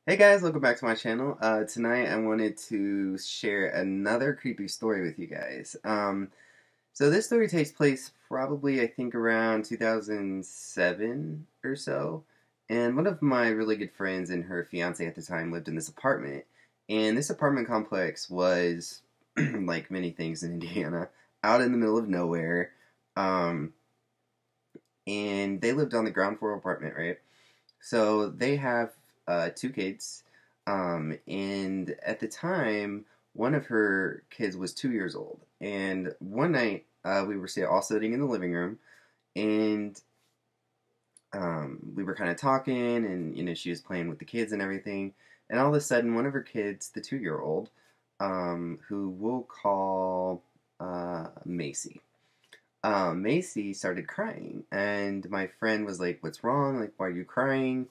Hey guys, welcome back to my channel. Tonight I wanted to share another creepy story with you guys. So this story takes place probably I think around 2007 or so. And one of my really good friends and her fiance at the time lived in this apartment. And this apartment complex was, like many things in Indiana, out in the middle of nowhere. Um, and they lived on the ground floor apartment, right? So they have two kids, and at the time, one of her kids was 2 years old. And one night, we were all sitting in the living room, and we were kind of talking, and she was playing with the kids and everything. And all of a sudden, one of her kids, the 2 year old, who we'll call Macy. Macy started crying, and my friend was like, "What's wrong? Like, why are you crying?"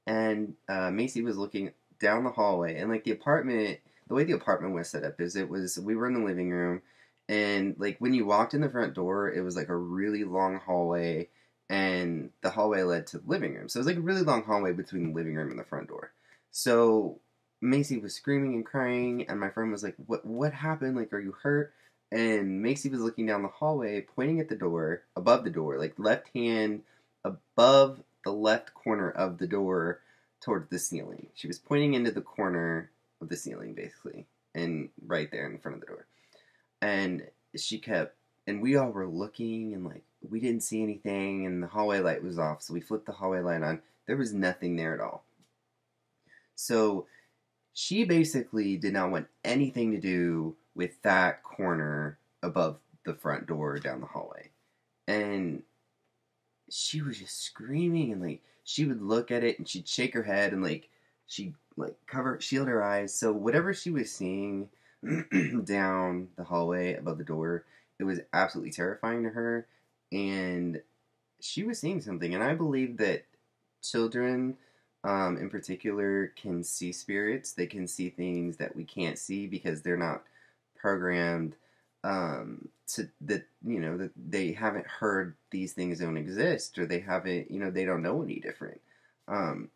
And Macy was looking down the hallway, and like the way the apartment was set up is we were in the living room, and like when you walked in the front door, it was like a really long hallway, and the hallway led to the living room. So it was like a really long hallway between the living room and the front door. So Macy was screaming and crying, and my friend was like, "What happened? Like, are you hurt?" And Macy was looking down the hallway, pointing at the door, above the door, like left hand above the left corner of the door towards the ceiling. She was pointing into the corner of the ceiling, basically, and right there in front of the door. And she kept, and we all were looking, and like, we didn't see anything, and the hallway light was off, so we flipped the hallway light on. There was nothing there at all. So she basically did not want anything to do with that corner above the front door down the hallway. And she was just screaming, and like she would look at it and she'd shake her head, and like she'd like shield her eyes. So whatever she was seeing down the hallway above the door, it was absolutely terrifying to her. And she was seeing something, and I believe that children, in particular, can see spirits. They can see things that we can't see because they're not programmed, to that that they haven't heard these things don't exist, or they haven't, they don't know any different. Um,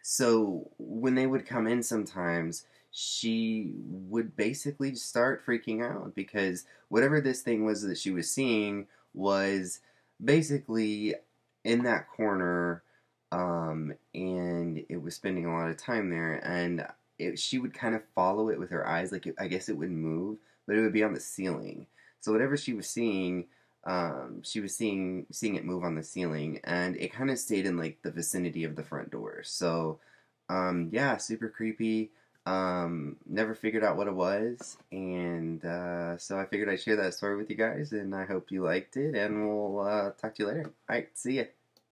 so when they would come in sometimes, she would basically just start freaking out because whatever this thing was that she was seeing was basically in that corner, and it was spending a lot of time there, and she would kind of follow it with her eyes, like I guess it would move, but it would be on the ceiling. So whatever she was seeing it move on the ceiling, and it kind of stayed in like the vicinity of the front door. So, yeah, super creepy. Never figured out what it was, and so I figured I'd share that story with you guys, and I hope you liked it, and we'll talk to you later. All right, see ya.